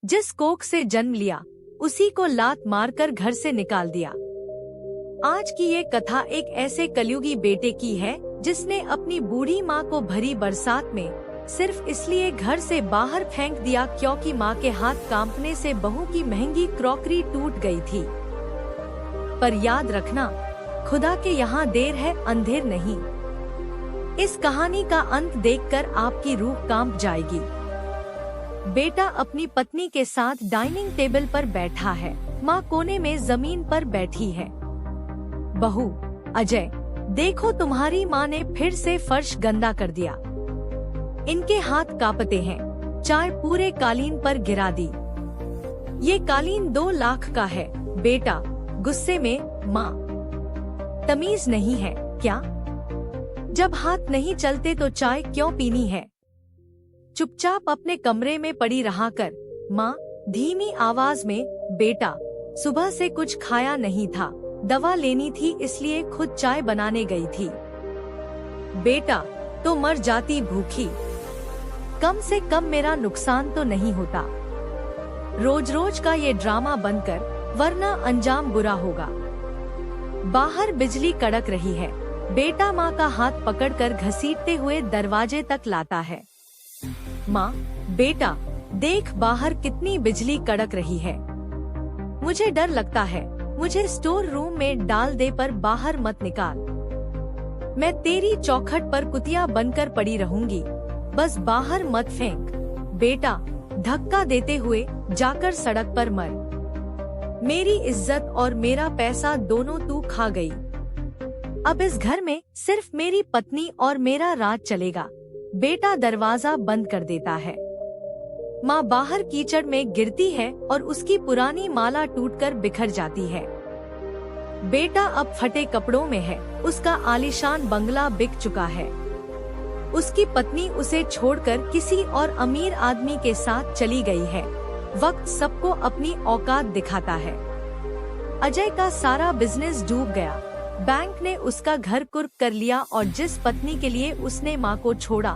जिस कोख से जन्म लिया उसी को लात मारकर घर से निकाल दिया। आज की ये कथा एक ऐसे कलयुगी बेटे की है जिसने अपनी बूढ़ी माँ को भरी बरसात में सिर्फ इसलिए घर से बाहर फेंक दिया क्योंकि माँ के हाथ कांपने से बहू की महंगी क्रॉकरी टूट गई थी। पर याद रखना, खुदा के यहाँ देर है अंधेर नहीं। इस कहानी का अंत देखकर आपकी रूह कांप जाएगी। बेटा अपनी पत्नी के साथ डाइनिंग टेबल पर बैठा है, माँ कोने में जमीन पर बैठी है। बहू, अजय देखो तुम्हारी माँ ने फिर से फर्श गंदा कर दिया। इनके हाथ कांपते हैं, चाय पूरे कालीन पर गिरा दी। ये कालीन 2 लाख का है। बेटा गुस्से में, माँ तमीज नहीं है क्या? जब हाथ नहीं चलते तो चाय क्यों पीनी है? चुपचाप अपने कमरे में पड़ी रहा कर। माँ धीमी आवाज में, बेटा सुबह से कुछ खाया नहीं था, दवा लेनी थी इसलिए खुद चाय बनाने गई थी। बेटा तो मर जाती भूखी, कम से कम मेरा नुकसान तो नहीं होता। रोज रोज का ये ड्रामा बंद कर, वरना अंजाम बुरा होगा। बाहर बिजली कड़क रही है। बेटा माँ का हाथ पकड़कर घसीटते हुए दरवाजे तक लाता है। माँ, बेटा देख बाहर कितनी बिजली कड़क रही है। मुझे डर लगता है, मुझे स्टोर रूम में डाल दे पर बाहर मत निकाल। मैं तेरी चौखट पर कुतिया बनकर पड़ी रहूंगी, बस बाहर मत फेंक। बेटा धक्का देते हुए, जाकर सड़क पर मर। मेरी इज्जत और मेरा पैसा दोनों तू खा गई। अब इस घर में सिर्फ मेरी पत्नी और मेरा राज चलेगा। बेटा दरवाजा बंद कर देता है। माँ बाहर कीचड़ में गिरती है और उसकी पुरानी माला टूटकर बिखर जाती है। बेटा अब फटे कपड़ों में है, उसका आलीशान बंगला बिक चुका है। उसकी पत्नी उसे छोड़कर किसी और अमीर आदमी के साथ चली गई है। वक्त सबको अपनी औकात दिखाता है। अजय का सारा बिजनेस डूब गया। बैंक ने उसका घर कुर्क कर लिया और जिस पत्नी के लिए उसने माँ को छोड़ा,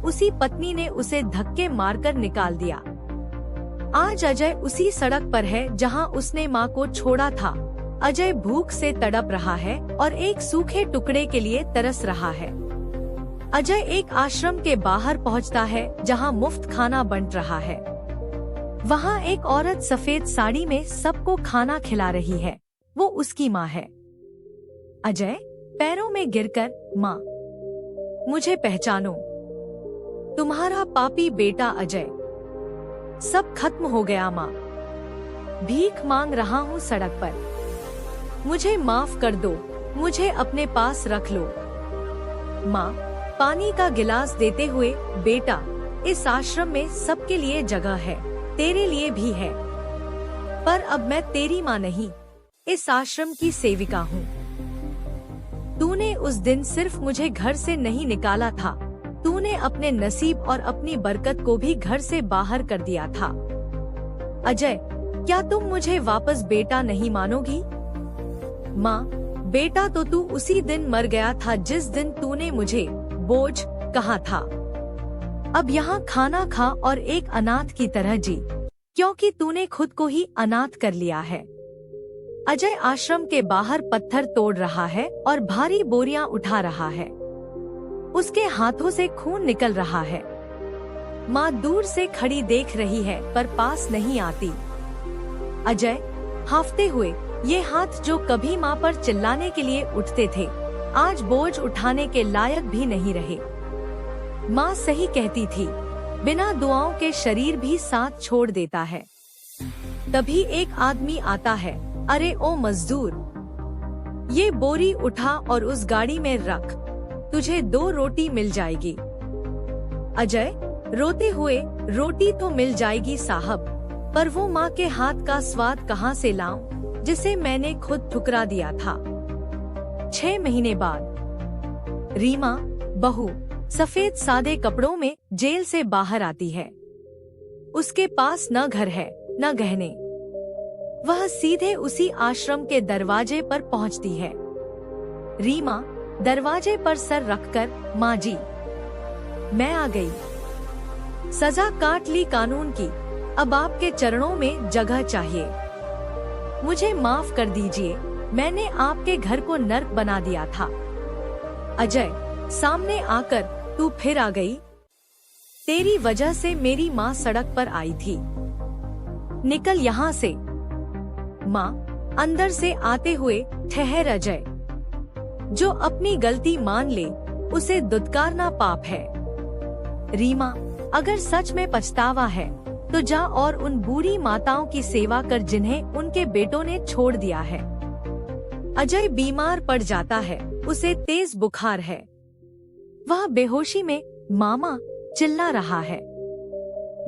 उसी पत्नी ने उसे धक्के मारकर निकाल दिया। आज अजय उसी सड़क पर है जहाँ उसने माँ को छोड़ा था। अजय भूख से तड़प रहा है और एक सूखे टुकड़े के लिए तरस रहा है। अजय एक आश्रम के बाहर पहुँचता है जहाँ मुफ्त खाना बंट रहा है। वहाँ एक औरत सफेद साड़ी में सबको खाना खिला रही है। वो उसकी माँ है। अजय पैरों में गिरकर, माँ मुझे पहचानो, तुम्हारा पापी बेटा अजय। सब खत्म हो गया माँ, भीख मांग रहा हूँ सड़क पर, मुझे माफ कर दो, मुझे अपने पास रख लो। माँ पानी का गिलास देते हुए, बेटा इस आश्रम में सबके लिए जगह है, तेरे लिए भी है। पर अब मैं तेरी माँ नहीं, इस आश्रम की सेविका हूँ। तूने उस दिन सिर्फ मुझे घर से नहीं निकाला था, तूने अपने नसीब और अपनी बरकत को भी घर से बाहर कर दिया था। अजय क्या तुम मुझे वापस बेटा नहीं मानोगी? माँ बेटा तो तू उसी दिन मर गया था जिस दिन तूने मुझे बोझ कहा था। अब यहाँ खाना खा और एक अनाथ की तरह जी, क्योंकि तूने खुद को ही अनाथ कर लिया है। अजय आश्रम के बाहर पत्थर तोड़ रहा है और भारी बोरियां उठा रहा है। उसके हाथों से खून निकल रहा है। माँ दूर से खड़ी देख रही है पर पास नहीं आती। अजय हांफते हुए, ये हाथ जो कभी माँ पर चिल्लाने के लिए उठते थे, आज बोझ उठाने के लायक भी नहीं रहे। माँ सही कहती थी, बिना दुआओं के शरीर भी साथ छोड़ देता है। तभी एक आदमी आता है। अरे ओ मजदूर, ये बोरी उठा और उस गाड़ी में रख, तुझे 2 रोटी मिल जाएगी। अजय रोते हुए, रोटी तो मिल जाएगी साहब, पर वो माँ के हाथ का स्वाद कहाँ से लाऊं, जिसे मैंने खुद ठुकरा दिया था। 6 महीने बाद रीमा बहू सफेद सादे कपड़ों में जेल से बाहर आती है। उसके पास न घर है न गहने। वह सीधे उसी आश्रम के दरवाजे पर पहुंचती है। रीमा दरवाजे पर सर रखकर, माँ जी मैं आ गई, सजा काट ली कानून की, अब आपके चरणों में जगह चाहिए। मुझे माफ कर दीजिए, मैंने आपके घर को नर्क बना दिया था। अजय, सामने आकर तू फिर आ गई। तेरी वजह से मेरी माँ सड़क पर आई थी। निकल यहाँ से। माँ अंदर से आते हुए, ठहर अजय। जो अपनी गलती मान ले उसे दुत्कारना पाप है। रीमा, अगर सच में पछतावा है तो जा और उन बूढ़ी माताओं की सेवा कर जिन्हें उनके बेटों ने छोड़ दिया है। अजय बीमार पड़ जाता है, उसे तेज बुखार है। वह बेहोशी में मामा चिल्ला रहा है।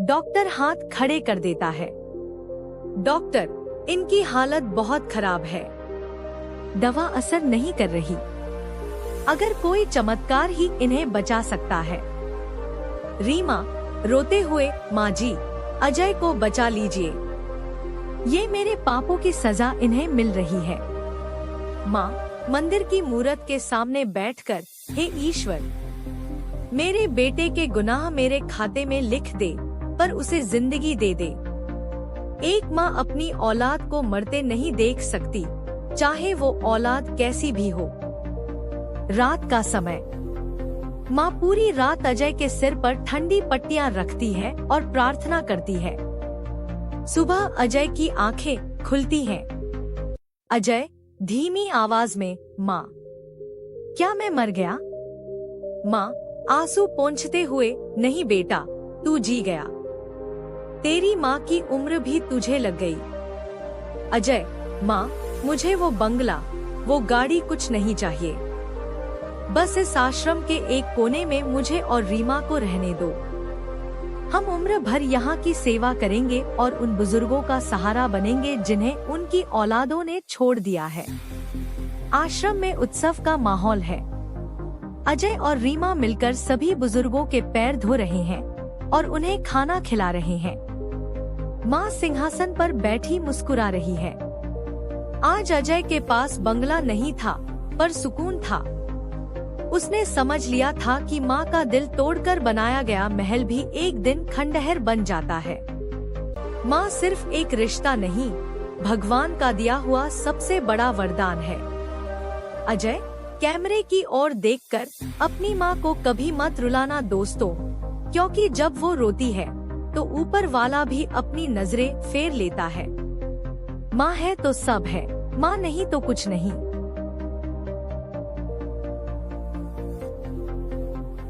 डॉक्टर हाथ खड़े कर देता है। डॉक्टर, इनकी हालत बहुत खराब है, दवा असर नहीं कर रही। अगर कोई चमत्कार ही इन्हें बचा सकता है। रीमा रोते हुए, माँ जी, अजय को बचा लीजिए, ये मेरे पापों की सजा इन्हें मिल रही है। माँ मंदिर की मूरत के सामने बैठकर, हे ईश्वर, मेरे बेटे के गुनाह मेरे खाते में लिख दे, पर उसे जिंदगी दे दे। एक माँ अपनी औलाद को मरते नहीं देख सकती, चाहे वो औलाद कैसी भी हो। रात का समय। माँ पूरी रात अजय के सिर पर ठंडी पट्टियां रखती है और प्रार्थना करती है। सुबह अजय की आंखें खुलती हैं। अजय धीमी आवाज में, माँ, क्या मैं मर गया? माँ आंसू पोंछते हुए, नहीं बेटा, तू जी गया। तेरी माँ की उम्र भी तुझे लग गई। अजय, माँ, मुझे वो बंगला, वो गाड़ी कुछ नहीं चाहिए। बस इस आश्रम के एक कोने में मुझे और रीमा को रहने दो। हम उम्र भर यहाँ की सेवा करेंगे और उन बुजुर्गों का सहारा बनेंगे जिन्हें उनकी औलादों ने छोड़ दिया है। आश्रम में उत्सव का माहौल है। अजय और रीमा मिलकर सभी बुजुर्गों के पैर धो रहे हैं और उन्हें खाना खिला रहे हैं। माँ सिंहासन पर बैठी मुस्कुरा रही है। आज अजय के पास बंगला नहीं था, पर सुकून था। उसने समझ लिया था कि माँ का दिल तोड़कर बनाया गया महल भी एक दिन खंडहर बन जाता है। माँ सिर्फ एक रिश्ता नहीं, भगवान का दिया हुआ सबसे बड़ा वरदान है। अजय कैमरे की ओर देखकर, अपनी माँ को कभी मत रुलाना दोस्तों, क्योंकि जब वो रोती है तो ऊपर वाला भी अपनी नजरें फेर लेता है। माँ है तो सब है, माँ नहीं तो कुछ नहीं।